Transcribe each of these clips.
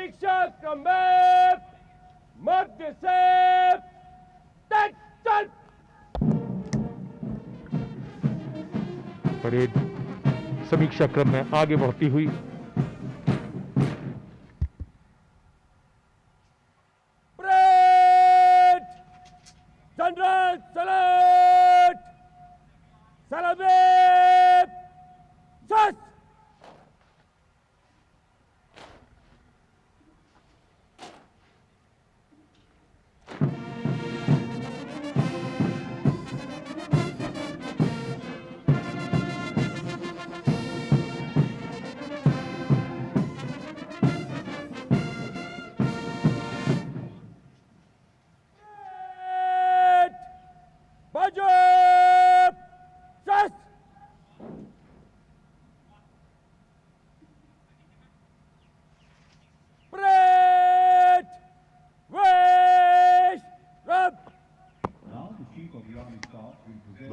समीक्षा क्रम में मध्य से चल। परेड समीक्षा क्रम में आगे बढ़ती हुई परेड जनरल सैल्यूट सलामी सस।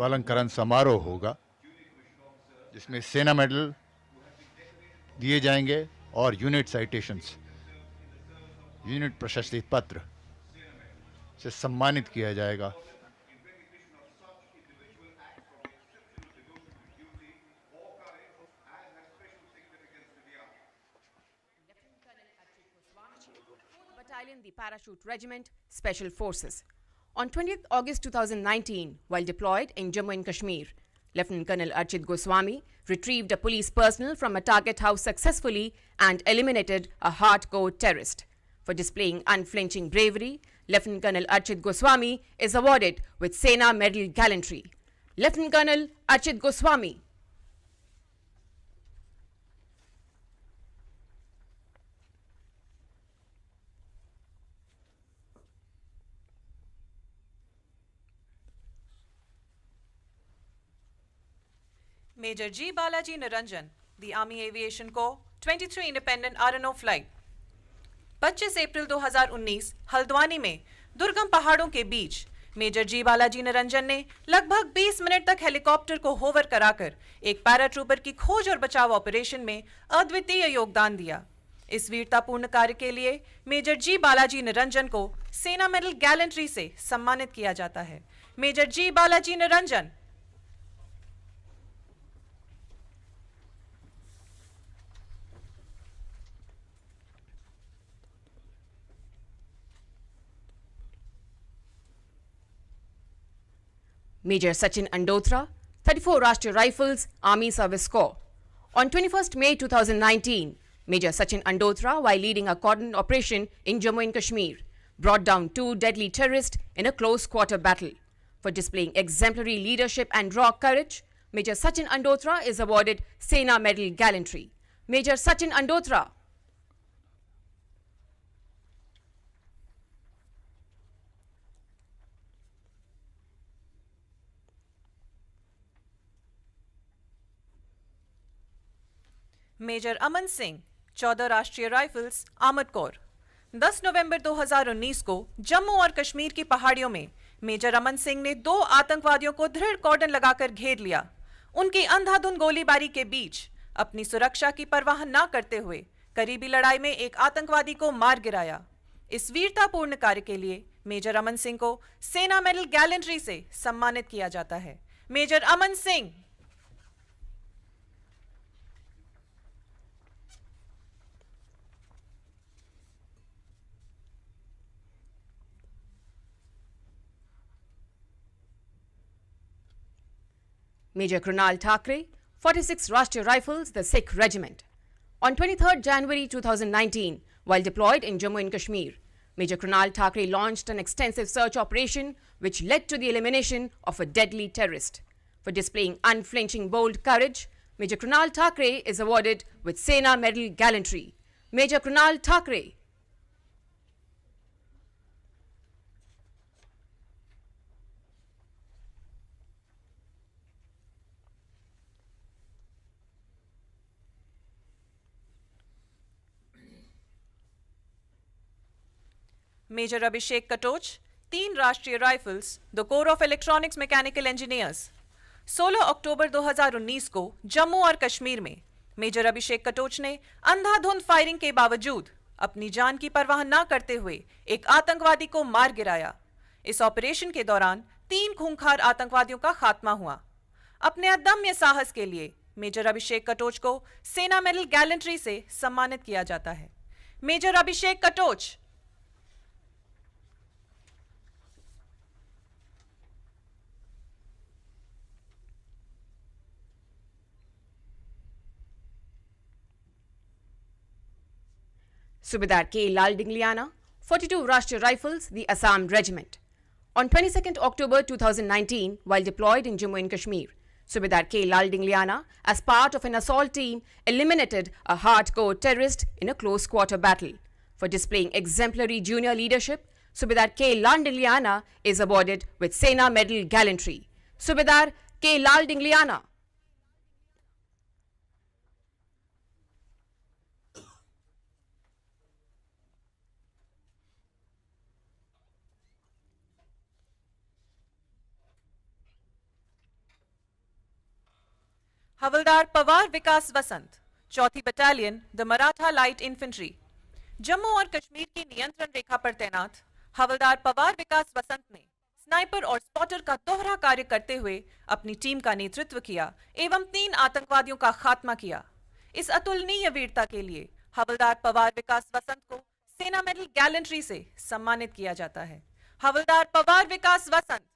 अलंकरण समारोह होगा जिसमें सेना मेडल दिए जाएंगे और यूनिट साइटेशंस, यूनिट प्रशस्ति पत्र से सम्मानित किया जाएगा। Battalion, the Parachute Regiment, Special Forces. On 20th August 2019, while deployed in Jammu and Kashmir, Lieutenant Colonel Archit Goswami retrieved a police personnel from a target house successfully and eliminated a hardcore terrorist. For displaying unflinching bravery, Lieutenant Colonel Archit Goswami is awarded with Sena Medal Gallantry. Lieutenant Colonel Archit Goswami. Major G. Balaji Niranjan, the Army Aviation Corps, 23 Independent RNO Flight. 25 अप्रैल 2019 हल्द्वानी में दुर्गम पहाड़ों के बीच major G Balaji Niranjan ने लगभग 20 minute तक helicopter को hover कराकर एक पैराट्रूपर की खोज और बचाव ऑपरेशन में अद्वितीय योगदान दिया। इस वीरतापूर्ण कार्य के लिए मेजर जी बालाजी निरंजन को सेना मेडल गैलेंट्री से सम्मानित किया जाता है। Major G Balaji Niranjan. Major Sachin Andotra, 34 Rashtriya Rifles, Army Service Corps. On 21st May 2019, Major Sachin Andotra, while leading a cordon operation in Jammu and Kashmir, brought down 2 deadly terrorists in a close-quarter battle. For displaying exemplary leadership and raw courage, Major Sachin Andotra is awarded Sena Medal Gallantry. Major Sachin Andotra. Major Aman Singh, 14 Rashtriya rifles, armoured corps. 10 नवंबर 2019 को जम्मू और कश्मीर की पहाड़ियों में major Aman Singh ने 2 आतंकवादियों को दृढ़ कॉर्डन लगाकर घेर लिया। उनकी अंधाधुंध गोलीबारी के बीच अपनी सुरक्षा की परवाह न करते हुए करीबी लड़ाई में एक आतंकवादी को मार गिराया। इस वीरतापूर्ण कार्य के लिए मेजर अमन सिंह को सेना मेडल गैलेंट्री से सम्मानित किया जाता है। Major Aman Singh. Major Krunal Thakre, 46 Rashtriya Rifles, the Sikh Regiment. On 23rd January 2019, while deployed in Jammu and Kashmir, Major Krunal Thakre launched an extensive search operation which led to the elimination of a deadly terrorist. For displaying unflinching bold courage, Major Krunal Thakre is awarded with Sena Medal Gallantry. Major Krunal Thakre. Major Abhishek Katoch, 3 Rashtriya rifles, the corps of electronics mechanical engineers. 16 October 2019 को जम्मू और कश्मीर में major Abhishek Katoch ने अंधाधुंध firing के बावजूद अपनी जान की परवाह न करते हुए एक आतंकवादी को मार गिराया। इस ऑपरेशन के दौरान 3 खूंखार आतंकवादियों का खात्मा हुआ। अपने अदम्य साहस के लिए मेजर अभिषेक कटोच को सेना मेडल गैलेंट्री से सम्मानित किया जाता है। Major Abhishek Katoch. Subedar K. Lal Dingliana, 42 Rashtriya Rifles, the Assam Regiment. On 22nd October 2019, while deployed in Jammu and Kashmir, Subedar K. Lal Dingliana, as part of an assault team, eliminated a hardcore terrorist in a close-quarter battle. For displaying exemplary junior leadership, Subedar K. Lal Dingliana is awarded with Sena Medal Gallantry. Subedar K. Lal Dingliana. Havildar Pawar Vikas Vasant, 4थी battalion the Maratha light infantry. Jammu और कश्मीर की नियंत्रण रेखा पर तैनात हवलदार पवार विकास वसंत ने sniper और spotter का दोहरा कार्य करते हुए अपनी टीम का नेतृत्व किया एवं 3 आतंकवादियों का खात्मा किया। इस अतुलनीय वीरता के लिए हवलदार पवार विकास वसंत को सेना मेडल गैलेंट्री से सम्मानित किया जाता है। हवलदार पवार विकास वसंत।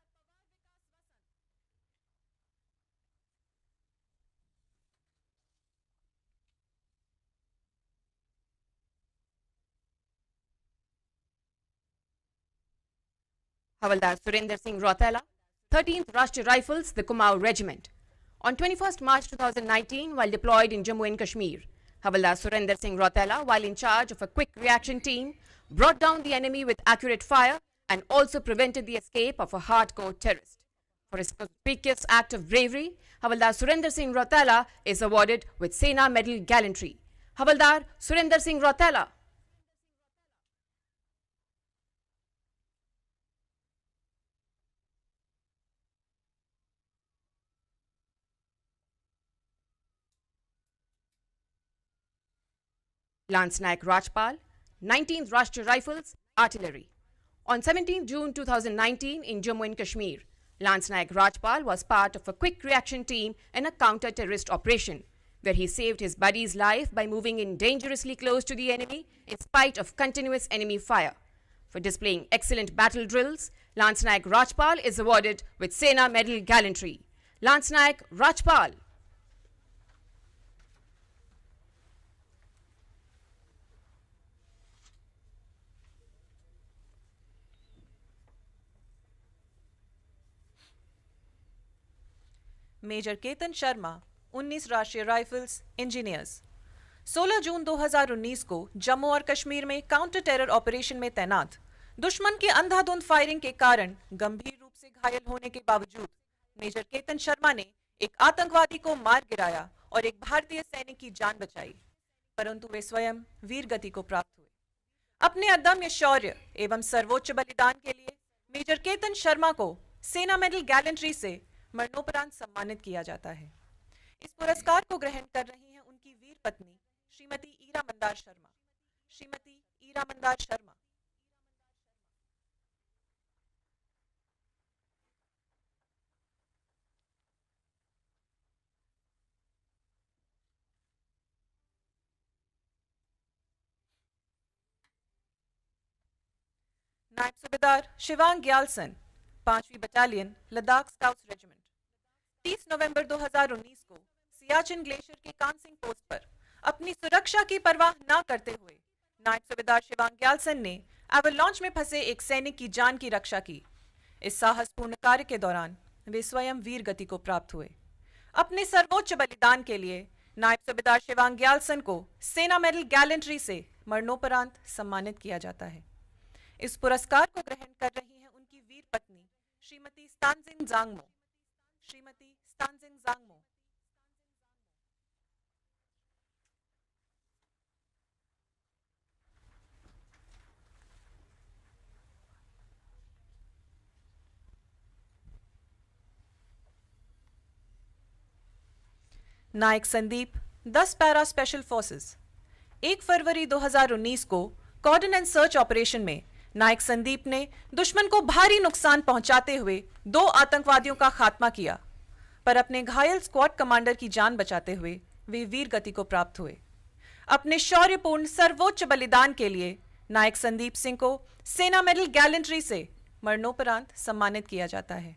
Havaldar Surinder Singh Rotela, 13th Rashtriya Rifles, the Kumaon Regiment. On 21st March 2019, while deployed in Jammu and Kashmir, Havaldar Surinder Singh Rotela, while in charge of a quick reaction team, brought down the enemy with accurate fire and also prevented the escape of a hardcore terrorist. For his conspicuous act of bravery, Havaldar Surinder Singh Rotela is awarded with Sena Medal Gallantry. Havaldar Surinder Singh Rotela. Lance Naik Rajpal, 19th Rashtriya Rifles, Artillery. On 17 June 2019 in Jammu and Kashmir, Lance Naik Rajpal was part of a quick reaction team in a counter-terrorist operation, where he saved his buddy's life by moving in dangerously close to the enemy in spite of continuous enemy fire. For displaying excellent battle drills, Lance Naik Rajpal is awarded with Sena Medal Gallantry. Lance Naik Rajpal. Major Ketan Sharma, 19 Rashtriya rifles, engineers. 16 जून 2019 को जम्मू और कश्मीर में counter terror operation में तैनात दुश्मन की अंधाधुंध firing के कारण गंभीर रूप से घायल होने के बावजूद मेजर केतन शर्मा ने एक आतंकवादी को मार गिराया और एक भारतीय सैनिक की जान बचाई, परंतु वे स्वयं वीर गति को प्राप्त हुए। अपने अदम्य शौर्य एवं सर्वोच्च बलिदान के लिए मेजर केतन शर्मा को सेना मेडल गैलेंट्री से मरणोपरांत सम्मानित किया जाता है। इस पुरस्कार को ग्रहण कर रही हैं उनकी वीर पत्नी श्रीमती ईरा मंदार शर्मा। श्रीमती ईरा मंदार शर्मा। नायब सूबेदार शिवांग ग्यालसन, 5वीं battalion Ladakh scouts regiment. 30 November 2019 को सियाचिन ग्लेशियर के कानसिंग पोस्ट पर अपनी सुरक्षा की परवाह न करते हुए नायब सूबेदार शिवांग ग्यालसन ने एवरलॉन्च में फंसे एक सैनिक की जान की रक्षा की। इस साहसपूर्ण कार्य के दौरान वे स्वयं वीर गति को प्राप्त हुए। अपने सर्वोच्च बलिदान के लिए नायब सूबेदार शिवांग ग्यालसन को सेना मेडल गैलेंट्री से मरणोपरांत सम्मानित किया जाता है। इस पुरस्कार को ग्रहण कर रही हैं उनकी वीर पत्नी श्रीमती स्तानजिन जांगमो। श्रीमती स्तानजिन जांगमो। नायक संदीप, 10 पैरा स्पेशल फोर्सेस। 1 फरवरी 2019 को कॉर्डन एंड सर्च ऑपरेशन में नायक संदीप ने दुश्मन को भारी नुकसान पहुंचाते हुए 2 आतंकवादियों का खात्मा किया, पर अपने घायल स्क्वाड कमांडर की जान बचाते हुए वे वीर गति को प्राप्त हुए। अपने शौर्यपूर्ण सर्वोच्च बलिदान के लिए नायक संदीप सिंह को सेना मेडल गैलेंट्री से मरणोपरांत सम्मानित किया जाता है।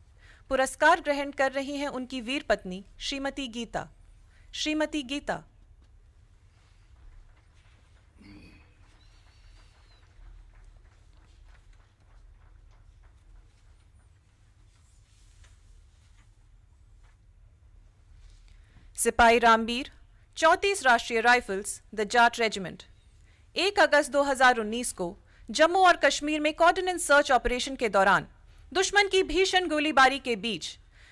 पुरस्कार ग्रहण कर रही हैं उनकी वीर पत्नी श्रीमती गीता। श्रीमती गीता। सिपाही रामबीर 34 राष्ट्रीय राइफल्स द जाट रेजिमेंट 1 अगस्त 2019 को जम्मू और कश्मीर में कॉर्डन एंड सर्च ऑपरेशन के दौरान दुश्मन की भीषण गोलीबारी के बीच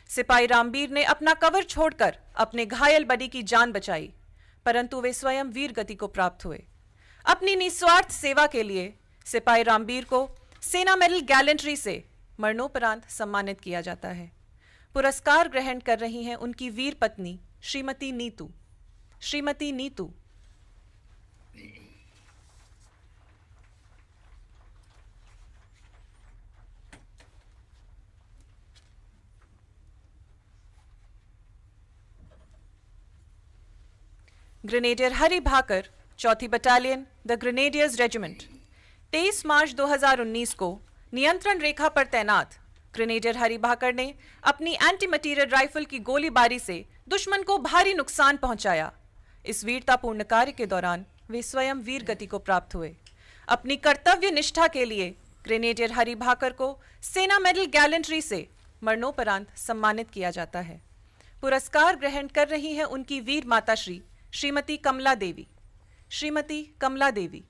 सिपाही रामबीर ने अपना कवर छोड़कर अपने घायल बडी की जान बचाई, परंतु वे स्वयं वीर गति को प्राप्त हुए। अपनी निस्वार्थ सेवा के लिए सिपाही रामबीर को सेना मेडल गैलेंट्री से मरणोपरांत सम्मानित किया जाता है। पुरस्कार ग्रहण कर रही हैं उनकी वीर पत्नी श्रीमती नीतू। श्रीमती नीतू। ग्रेनेडियर हरि भाकर 4थी battalion the grenadiers regiment 23 March 2019 को नियंत्रण रेखा पर तैनात ग्रेनेडियर हरि भाकर ने अपनी एंटी मटीरियल राइफल की गोलीबारी से दुश्मन को भारी नुकसान पहुंचाया। इस वीरतापूर्ण कार्य के दौरान वे स्वयं वीर गति को प्राप्त हुए। अपनी कर्तव्य निष्ठा के लिए ग्रेनेडियर हरि भाकर को सेना मेडल गैलेंट्री से मरणोपरांत सम्मानित किया जाता है। पुरस्कार ग्रहण कर रही हैं उनकी वीर माताश्री श्रीमती कमला देवी। श्रीमती कमला देवी।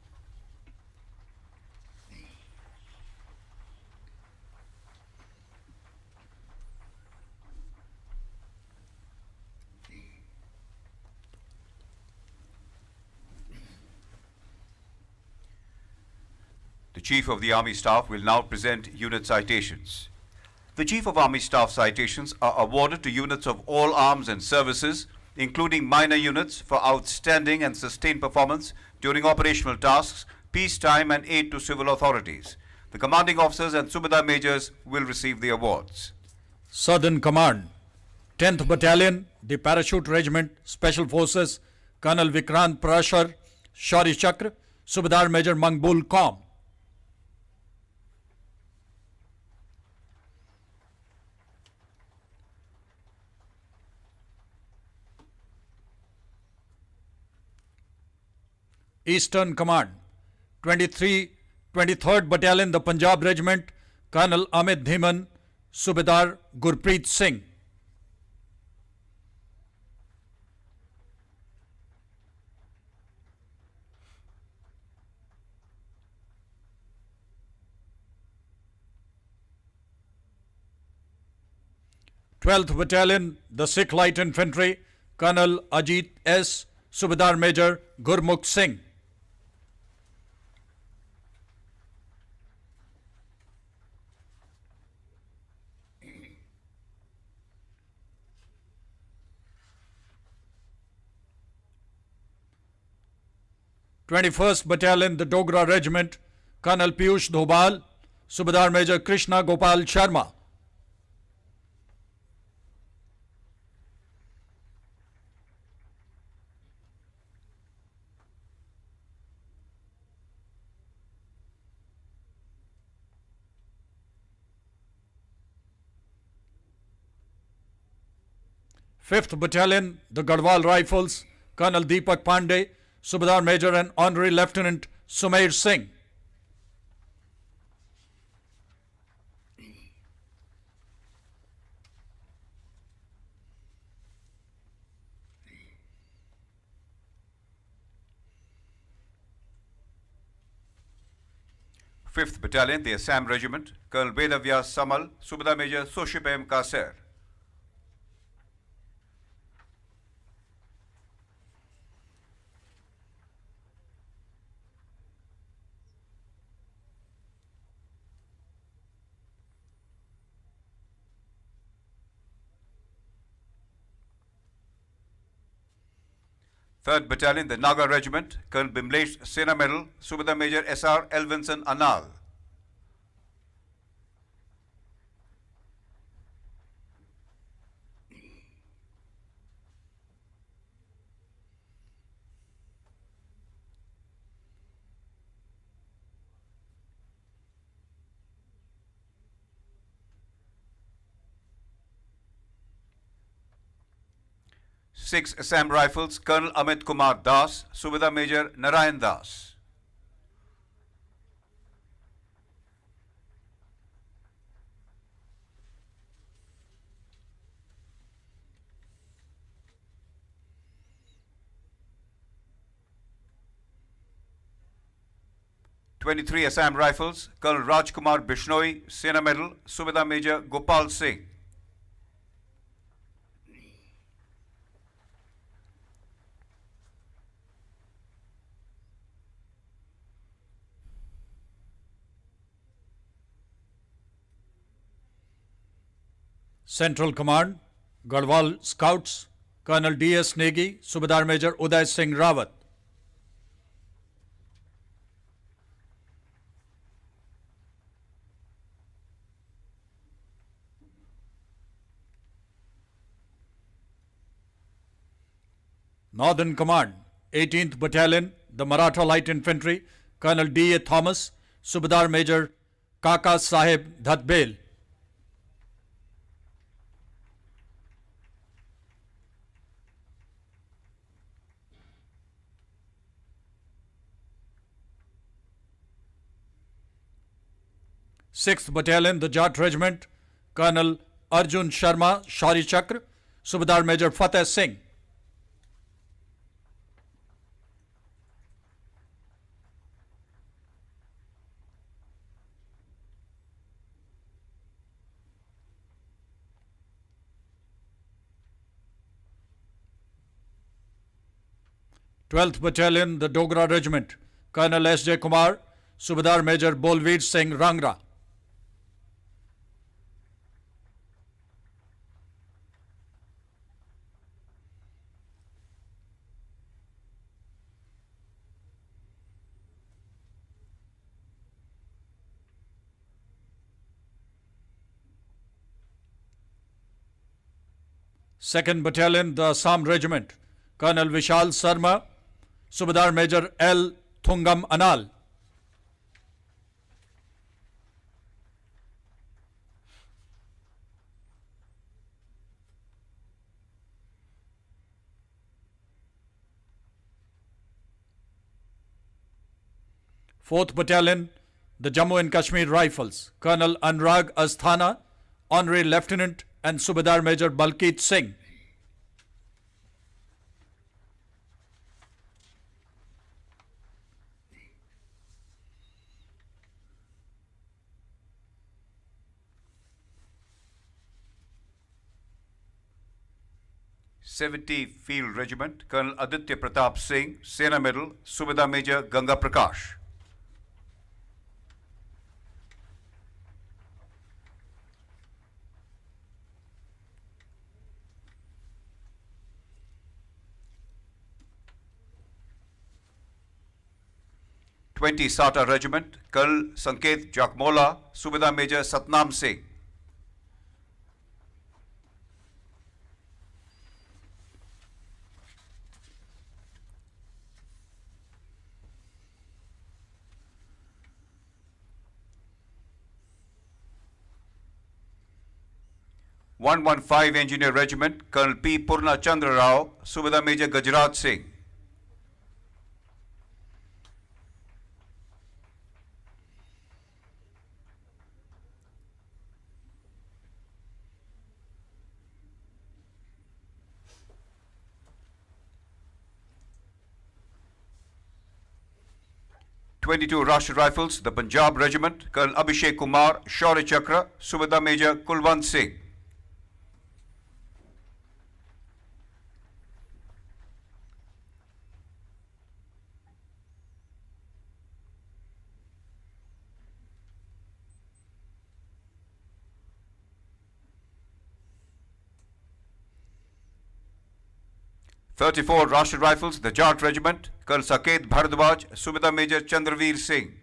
The Chief of the Army Staff will now present unit citations. The Chief of Army Staff citations are awarded to units of all arms and services, including minor units, for outstanding and sustained performance during operational tasks, peacetime and aid to civil authorities. The commanding officers and Subedar majors will receive the awards. Southern Command, 10th Battalion, the Parachute Regiment, Special Forces, Colonel Vikrant Prashar, Shauri Chakra, Subedar Major Mangbul Com. Eastern Command, 23rd Battalion, the Punjab Regiment, Colonel Amit Dhiman, Subedar Gurpreet Singh. Twelfth Battalion, the Sikh Light Infantry, Colonel Ajit S, Subedar Major Gurmukh Singh. Twenty-first Battalion, the Dogra Regiment, Colonel Piyush Dhobal, Subedar Major Krishna Gopal Sharma. Fifth Battalion, the Garhwal Rifles, Colonel Deepak Pandey, Subedar Major and Honorary Lieutenant Sumair Singh. Fifth Battalion, the Assam Regiment, Colonel Vedavyas Samal, Subedar Major Soship M. Kaser. 3rd Battalion, the Naga Regiment, Colonel Bimlesh Sena Medal, Subedar Major S.R. Elvinson Anal. Six Assam Rifles, Colonel Amit Kumar Das, Subedar Major Narayan Das. '23 Assam Rifles, Colonel Rajkumar Bishnoi, Sena Medal, Subedar Major Gopal Singh. Central Command, Garhwal Scouts, Colonel D.S. Negi, Subedar Major Uday Singh Rawat. Northern Command, 18th Battalion, the Maratha Light Infantry, Colonel D.A. Thomas, Subedar Major Kaka Sahib Dhatbel. Sixth Battalion, the Jat Regiment, Colonel Arjun Sharma, Shauri Chakra, Subedar Major Fateh Singh. Twelfth Battalion, the Dogra Regiment, Colonel S.J. Kumar, Subedar Major Bolveer Singh Rangra. Second Battalion, the Assam Regiment, Colonel Vishal Sarma, Subedar Major L. Thungam Anal. Fourth Battalion, the Jammu and Kashmir Rifles, Colonel Anurag Asthana, Honorary Lieutenant and Subedar Major Balkeet Singh. '70 Field Regiment, Colonel Aditya Pratap Singh, Sena Medal, Subedar Major Ganga Prakash. '20 Sata Regiment, Colonel Sanket Jakmola, Subedar Major Satnam Singh. '115 Engineer Regiment, Colonel P. Purna Chandra Rao, Subedar Major Gajraj Singh. '22 Rashtriya Rifles, the Punjab Regiment, Colonel Abhishek Kumar, Shauri Chakra, Subedar Major Kulwant Singh. 34 Rashtriya Rifles, the Jat Regiment, Colonel Saket Bharadwaj, Subedar Major Chandraveer Singh.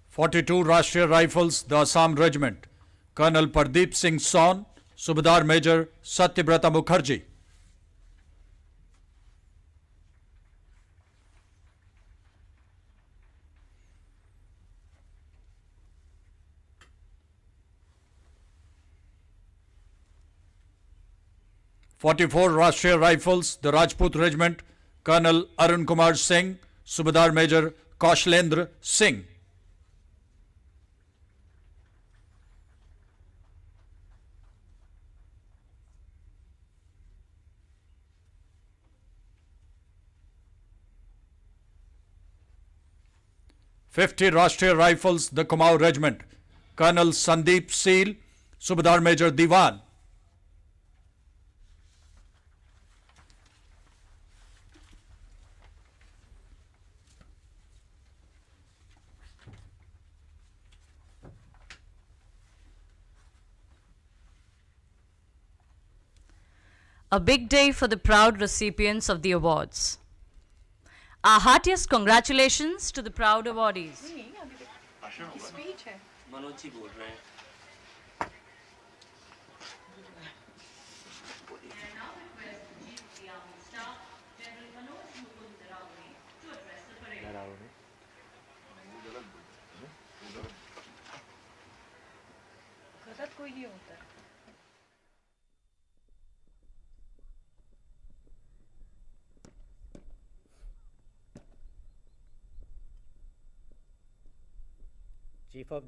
(42) Rashtriya Rifles, the Assam Regiment, Colonel Pardeep Singh Son, Subedar Major Satyabrata Mukherjee. (44) Rashtriya Rifles, the Rajput Regiment, Colonel Arun Kumar Singh, Subedar Major Kaushlendra Singh. (50) Rashtriya Rifles, the Kumaon Regiment, Colonel Sandeep Seal, Subedar Major Diwan. A big day for the proud recipients of the awards. Our heartiest congratulations to the proud awardees. Manoj ji बोल रहे हैं गलत कोई नहीं होता है Chief of